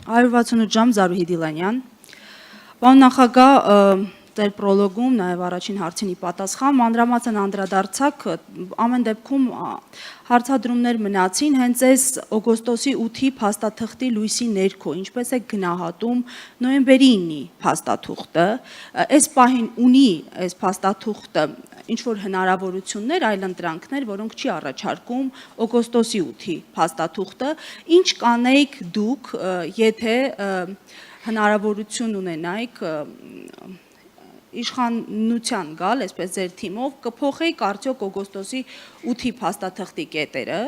168 ժամ Զարուհի Դիլանյան։ Պարոն նախագահ, ձեր պրոլոգում, նաև առաջին հարցինի պատասխան, մանրամասն անդրադարձակ, ամեն դեպքում հարցադրումներ մնացին հենց այս օգոստոսի 8-ի փաստաթղթի լույսի ներքո, ինչպես է գնահատում նոյեմբերի 9-ի փաստաթուղթը, այս պահին ունի այս փաստաթուղթը ինչ-որ հնարավորություններ, այլընտրանքներ, որոնք չի առաջարկում օգոստոսի 8-ի փաստաթուղթը, ինչ կանեիք դուք, եթե հնարավորություն ունենայիք իշխանության գալ, այսպես ձեր թիմով, կփոխեիք արդյոք օգոստոսի 8-ի փաստաթղթի կետերը,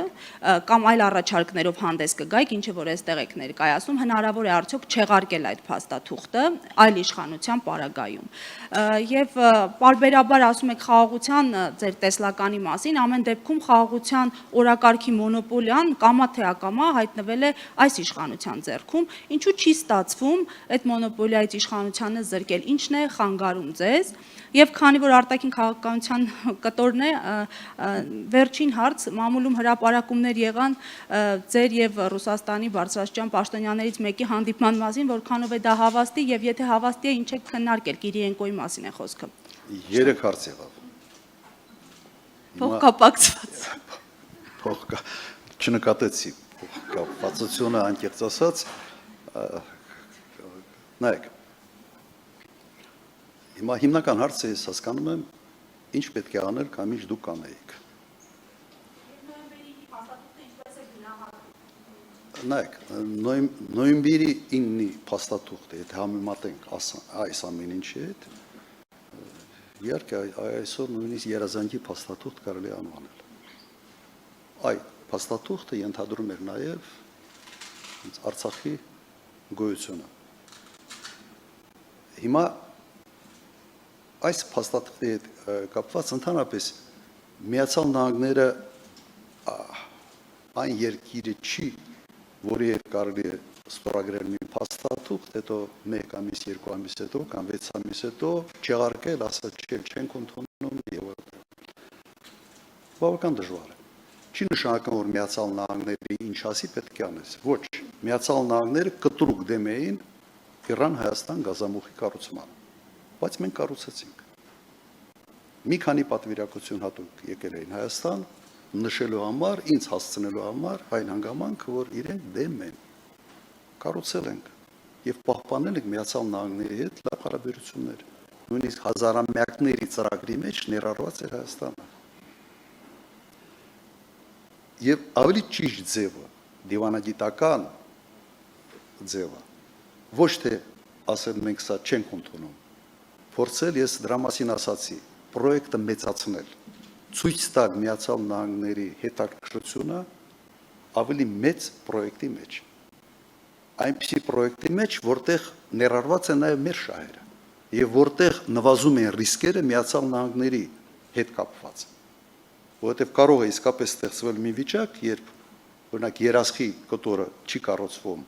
կամ այլ առաջարկներով հանդես կգայիք, ինչը որ այստեղ եք ներկայացնում, հնարավոր է արդյոք չեղարկել այդ փաստաթուղթը այլ իշխանության պարագայում։ Եվ պարբերաբար ասում եք խաղաղության ձեր տեսլականի մասին, ամեն դեպքում խաղաղության օրակարգի մոնոպոլիան կամա թե ակամա հայտնվել է այս իշխանության ձեռքում, ինչու չի ստացվում այդ մոնոպոլիայից իշխանությանը զրկել, ինչն է խանգարում ձեզ, եւ քանի որ արտաքին քաղաքականության կտորն է, վերջին հարց, մամուլում հրապարակումներ եղան ձեր եւ Ռուսաստանի բարձրաստիճան պաշտոնյաներից մեկի հանդիպման մասին, որքանով է դա հավաստի եւ եթե հավաստի է, ինչ եք քննարկել, Կիրիենկոյի մասին է խոսքը։ 3 հարց եղավ։ Փոխկապակցված։ Չնկատեցի փոխկապակցությունը անկեղծ ասած, նայեք։ Հիմա հիմնական հարցը ես հասկանում եմ, ինչ պետք է անել կամ ինչ դուք կանեիք։ Նայեք, նոյեմբերի 9-ի փաստաթուղթը, եթե համեմատենք այս ամեն ինչի հետ, իհարկե այսօր նույնիսկ երազանքի փաստաթուղթ կարելի է անվանել։ Այդ փաստաթուղթը ենթադրում էր նաև Արցախի գոյությունը։ Հիմա այս փաստաթղթի հետ կապված ընդհանրապես Միացյալ Նահանգները այն երկիրը չի, որի հետ կարելի է ստորագրել մի փաստաթուղթ, հետո 1 ամիս, 2 ամիս հետո կամ 6 ամիս հետո չեղարկել, ասած չենք ընդունում եւ բավական դժվար է։ Չի նշանակում, որ Միացյալ Նահանգները ինչ ասի պետք է անես։ Ոչ, Միացյալ Նահանգները կտրուկ դեմ էին Իրան-Հայաստան գազամուխի կառուցմանը, բայց մենք կառուցեցինք։ Մի քանի պատվիրակություն հատուկ եկել էին Հայաստան, նշելու համար, ինձ հասցնելու համար այն հանգամանքը, որ իրենք դեմ են։ Կառուցել ենք եւ պահպանել ենք Միացյալ Նահանգների հետ լավ հարաբերություններ։ Նույնիսկ հազարամյակների ծրագրի մեջ ներառված էր Հայաստանը։ Եվ ավելի ճիշտ ձևը, դիվանագիտական ձևը, ոչ թե ասել մենք սա չենք ընդունում, փորձել ես դրա մասին ասացի, պրոյեկտը մեծացնել, ցույց տալ Միացյալ Նահանգների հետաքրքրությունը ավելի մեծ պրոյեկտի մեջ։ Այնպիսի պրոյեկտի մեջ, որտեղ ներառված են նաև մեր շահերը, եւ որտեղ նվազում են ռիսկերը Միացյալ Նահանգների հետ կապված։ Որովհետև կարող է իսկապես ստեղծվել մի վիճակ, երբ օրինակ երասխի կտորը չի կառուցվում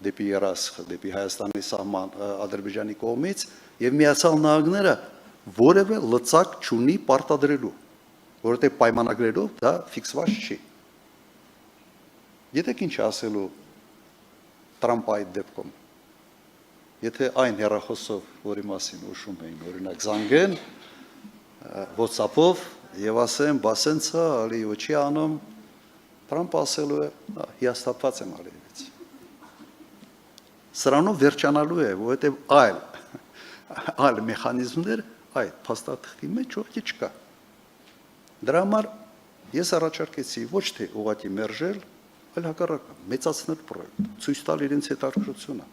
դեպի երասխ, դեպի Հայաստանի սահման Ադրբեջանի կողմից, եւ Միացյալ Նահանգները որևէ լծակ չունի պարտադրելու, որովհետև պայմանագրերով դա ֆիքսված չի։ Գիտեք ինչ ասելու Տրամպը այդ դեպքում։ Եթե այն հեռախոսով, որի մասին ուշում էին, օրինակ զանգեն WhatsApp-ով եւ ասեմ, բասենցա, ալի ոչի անում, Տրամպը ասելու է, հիասթափված եմ ալիվից։ Սրանով վերջանալու է, որովհետև այլ մեխանիզմներ այդ փաստաթղթի մեջ ոչինչ չկա։ Դրա համար ես առաջարկեցի ոչ թե ուղղակի մերժել, այլ հակառակը, մեծացնել պրոյեկտը, ցույց տալ իրենց հետաքրքրությունը։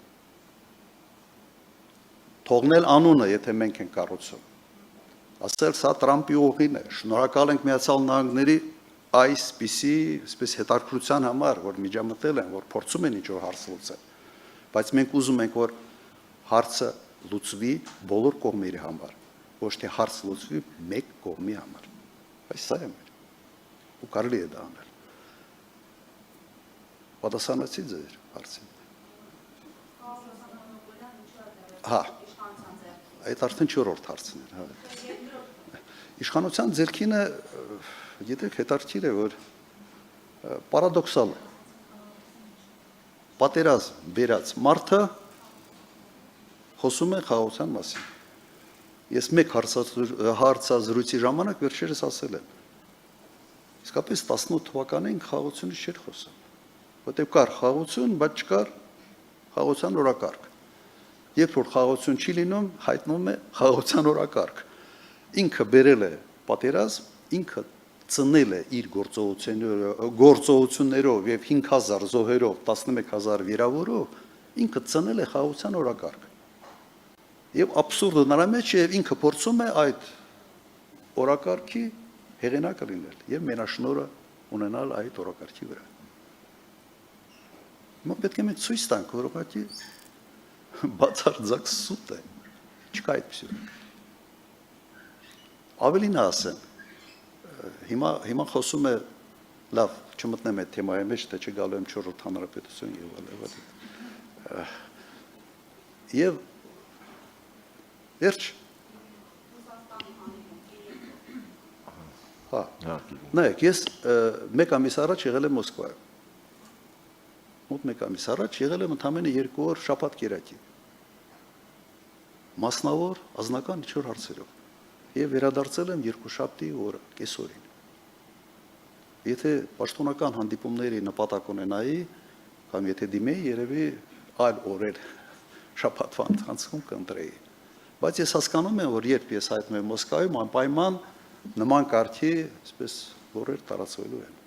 Թողնել անունը, եթե մենք ենք կառուցում։ Ասել սա Տրամպի ուղին է, շնորհակալ ենք Միացյալ Նահանգների այսպիսի հետաքրքրության համար, որ միջամտել են, որ փորձում են ինչ-որ հարց լուծել, բայց մենք ուզում ենք, որ հարցը լուծվի բոլոր կողմերի համար, ոչ թե հարց լուծվի մեկ կողմի համար։ Բայց սա է մեր, ու կարելի է դա անել։ Պատասխանեցի ձեր հարցին։ Հա, այդ արդեն 4-րդ հարցն էր։ Իշխանության ձեռքինը, գիտեք, հետաքրքիր է, որ պարադոքսալ է։ պատերազմ վերած մարդը խոսում է խաղաղության մասին։ Ես մեկ հարցազրույցի ժամանակ վերջերս ասել եմ։ Իսկապես 18 թվականին խաղաղությունից չէր խոսում, որտեղ կար խաղաղություն, բայց չկար խաղաղության օրակարգ։ Երբ որ խաղաղություն չի լինում, հայտնվում է խաղաղության օրակարգ։ Ինքը բերել է պատերազմ, ինքը ծնել է իր գործողություններով եւ 5000 զոհերով, 11000 վիրավորով, ինքը ծնել է խաղաղության օրակարգ։ Եվ աբսուրդը նրա մեջ է, եւ ինքը փորձում է այդ օրակարգի հեղինակը լինել եւ մենաշնորհը ունենալ այդ օրակարգի վրա։ Մենք պետք է մենք ցույց տանք, որ ուղղակի բացարձակ սուտ է, չկա այդպես։ Ավելին ասեմ, հիմա խոսում է, լավ, չմտնեմ այդ թեմայի մեջ, թե չգալու եմ 4-րդ հանրապետություն եւ այլն։ Եվ վերջ նայեք, ես մեկ ամիս առաջ եղել եմ Մոսկվայում։ Մոտ մեկ ամիս առաջ եղել եմ ընդամենը 2 օր շաբաթ կիրակի։ Մասնավոր ազնական ինչ-որ հարցերով եւ վերադարձել եմ երկուշաբթի օրը, կեսօրին։ Եթե պաշտոնական հանդիպումների նպատակ ունենայի, կամ եթե դիմեի, երևի այլ օրեր շաբաթվա ընթացքում կընտրեի։ Բայց ես հասկանում եմ, որ երբ ես հայտնվում եմ Մոսկվայում, անպայման նման կարգի, այսպես, օրեր տարածվելու են։